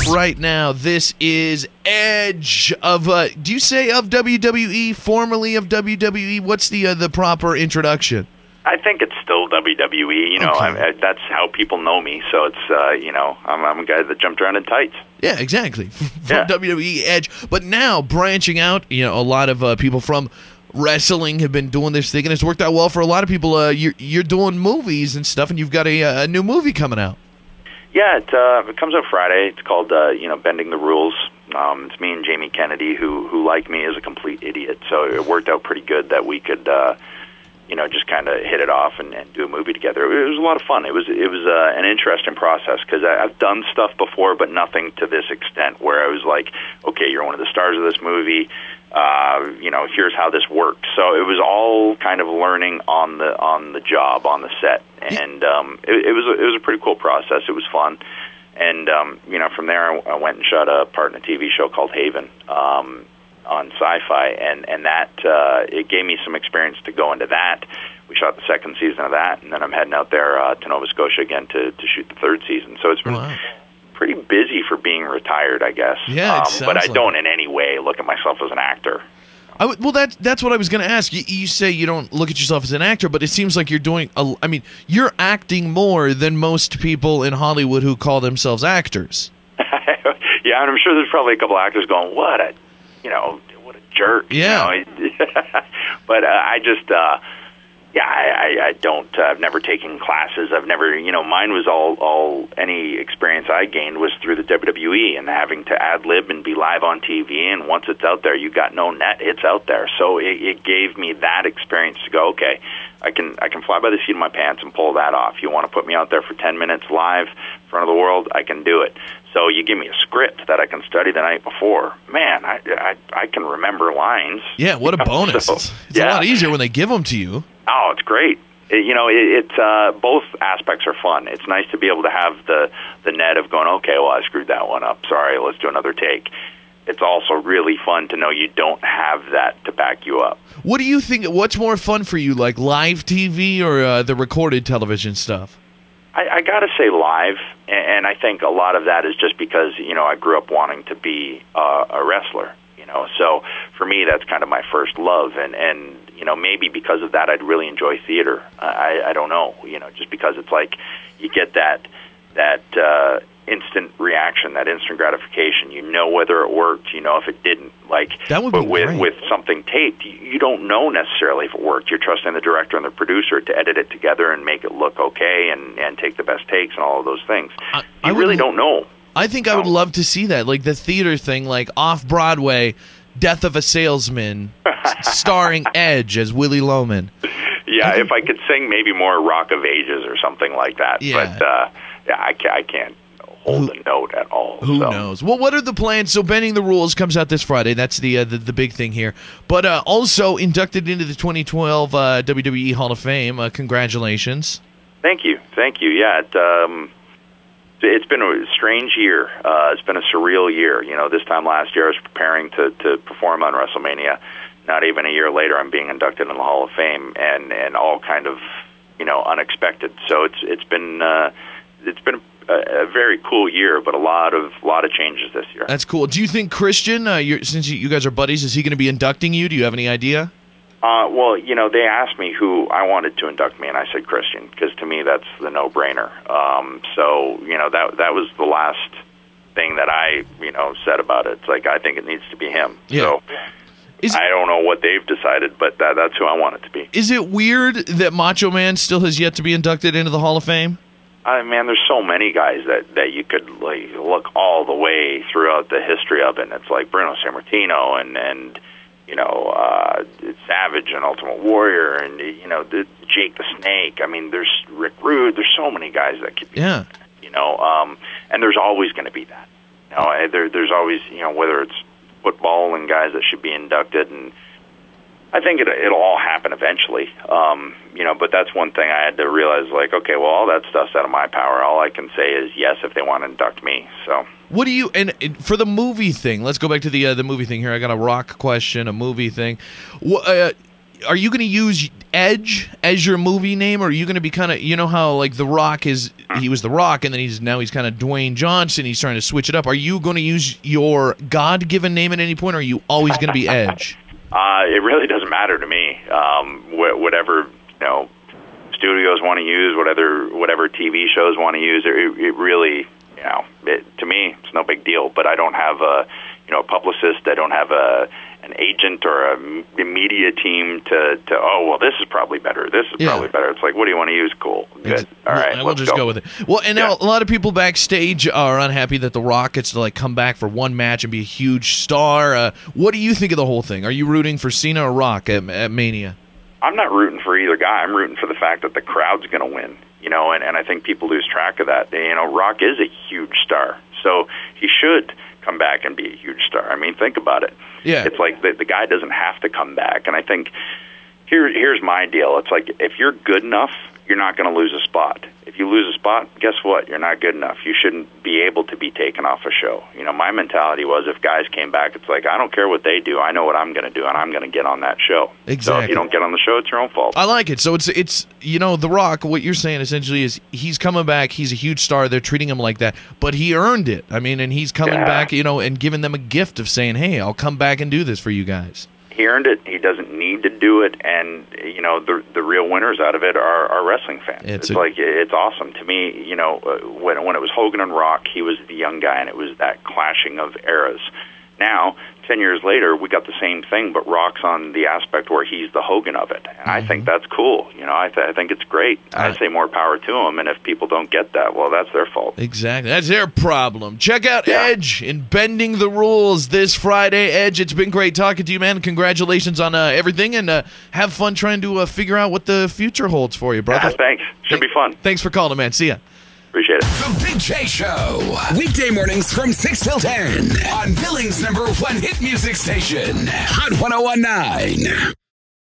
right now. This is Edge of, do you say of WWE, formerly of WWE? What's the proper introduction? I think it's still WWE. You know, Okay. that's how people know me. So it's, you know, I'm a guy that jumped around in tights. Yeah, exactly. From Yeah. WWE Edge. But now, branching out, you know, a lot of people from wrestling have been doing this thing, and it's worked out well for a lot of people. You're doing movies and stuff, and you've got a new movie coming out. Yeah, it comes out Friday. It's called, you know, Bending the Rules. It's me and Jamie Kennedy, who like me, is a complete idiot. So it worked out pretty good that we could, you know, just kind of hit it off and do a movie together. It was a lot of fun. It was an interesting process because I've done stuff before, but nothing to this extent. Where I was like, okay, you're one of the stars of this movie. You know, here's how this works. So it was all kind of learning on the job, on the set, and it was a pretty cool process. It was fun, and you know, from there I went and shot a part in a TV show called Haven on Sci-Fi, and that it gave me some experience to go into that. We shot the second season of that, and then I'm heading out there to Nova Scotia again to shoot the third season. So it's been pretty busy for being retired, I guess. Yeah, but I don't in any way look at myself as an actor. Well, that's what I was going to ask. You say you don't look at yourself as an actor, but it seems like you're doing. I mean, you're acting more than most people in Hollywood who call themselves actors. Yeah, and I'm sure there's probably a couple actors going, "What a, you know, what a jerk." Yeah. You know? But I just. Yeah, I don't. I've never taken classes. I've never, you know, mine was all any experience I gained was through the WWE and having to ad lib and be live on TV. And once it's out there, you got no net. It's out there. So it gave me that experience to go, okay, I can fly by the seat of my pants and pull that off. You want to put me out there for 10 minutes live in front of the world, I can do it. So you give me a script that I can study the night before. Man, I can remember lines. Yeah, what a bonus. So, it's a lot easier when they give them to you. Oh, it's great. You know, it's both aspects are fun. It's nice to be able to have the net of going, okay, well, I screwed that one up. Sorry, let's do another take. It's also really fun to know you don't have that to back you up. What do you think? What's more fun for you, like live TV or the recorded television stuff? I got to say live, and I think a lot of that is just because, you know, I grew up wanting to be a wrestler. You know, so for me, that's kind of my first love, and you know, maybe because of that, I'd really enjoy theater. I don't know, you know, just because it's like you get that instant reaction, that instant gratification. You know whether it worked, you know if it didn't. Like, that would be great. With something taped, you don't know necessarily if it worked. You're trusting the director and the producer to edit it together and make it look okay and take the best takes and all of those things. You really don't know. I think I would love to see that, like the theater thing, like off-Broadway, Death of a Salesman, starring Edge as Willie Loman. Yeah, if I could sing maybe more Rock of Ages or something like that. Yeah. But yeah, I can't hold a note at all. Who knows? Well, what are the plans? So Bending the Rules comes out this Friday. That's the big thing here. But also inducted into the 2012 WWE Hall of Fame. Congratulations. Thank you. Yeah, it's been a strange year. It's been a surreal year. You know, this time last year I was preparing to perform on WrestleMania. Not even a year later, I'm being inducted in the Hall of Fame, and all kind of, you know, unexpected. So it's been a very cool year, but a lot of changes this year. That's cool. Do you think Christian, since you guys are buddies, is he going to be inducting you? Do you have any idea? Well, you know, they asked me who I wanted to induct me, and I said Christian, because to me that's the no-brainer. So, you know, that was the last thing that I, you know, said about it. It's like, I think it needs to be him. Yeah. So I don't know what they've decided, but that's who I want it to be. Is it weird that Macho Man still has yet to be inducted into the Hall of Fame? Man, there's so many guys that you could like look all the way throughout the history of it. And it's like Bruno Sammartino and you know, Savage and Ultimate Warrior, and you know, Jake the Snake. I mean, there's Rick Rude. There's so many guys that could be. Yeah. You know, and there's always going to be that. You know, there's always, you know, whether it's football and guys that should be inducted, and I think it'll all happen eventually. You know, but that's one thing I had to realize. Like, okay, well, all that stuff's out of my power. All I can say is yes if they want to induct me. So. What do you, and for the movie thing, let's go back to the movie thing here. I got a rock question, a movie thing. are you going to use Edge as your movie name, or are you going to be kind of, you know how like The Rock he was The Rock, and then he's kind of Dwayne Johnson. He's trying to switch it up. Are you going to use your God-given name at any point, or are you always going to be Edge? It really doesn't matter to me. Whatever studios want to use, whatever TV shows want to use, it really, to me, it's no big deal. But I don't have a publicist. I don't have an agent or a media team to this is probably better. This is probably better. It's like, what do you want to use? Cool. Good. All right. We'll just go with it. Well, and now a lot of people backstage are unhappy that The Rock gets to come back for one match and be a huge star. What do you think of the whole thing? Are you rooting for Cena or Rock at Mania? I'm not rooting for either guy. I'm rooting for the fact that the crowd's going to win. And I think people lose track of that. Rock is a huge star, so he should come back and be a huge star. I mean, think about it. Yeah. It's like the guy doesn't have to come back. And I think here's my deal. It's like, if you're good enough, you're not going to lose a spot. If you lose a spot, guess what? You're not good enough. You shouldn't be able to be taken off a show. My mentality was, if guys came back, it's like, I don't care what they do. I know what I'm going to do, and I'm going to get on that show. Exactly. So if you don't get on the show, it's your own fault. I like it. So it's The Rock, what you're saying essentially is he's coming back. He's a huge star. They're treating him like that, but he earned it. I mean, and he's coming back, and giving them a gift of saying, hey, I'll come back and do this for you guys. He earned it. He doesn't need to do it, and the real winners out of it are wrestling fans. It's awesome to me. When it was Hogan and Rock, he was the young guy, and it was that clashing of eras. Now, 10 years later, we got the same thing, but Rock's on the aspect where he's the Hogan of it, and I think that's cool. I think it's great. I say more power to him, and if people don't get that, well, that's their fault. Exactly. That's their problem. Check out Edge in Bending the Rules this Friday. Edge, it's been great talking to you, man. Congratulations on everything, and have fun trying to figure out what the future holds for you, brother. Yeah, thanks. Should be fun. Thanks for calling, man. See ya. Appreciate it. The Big J Show. Weekday mornings from 6 till 10 on Billings' #1 hit music station, Hot 101.9.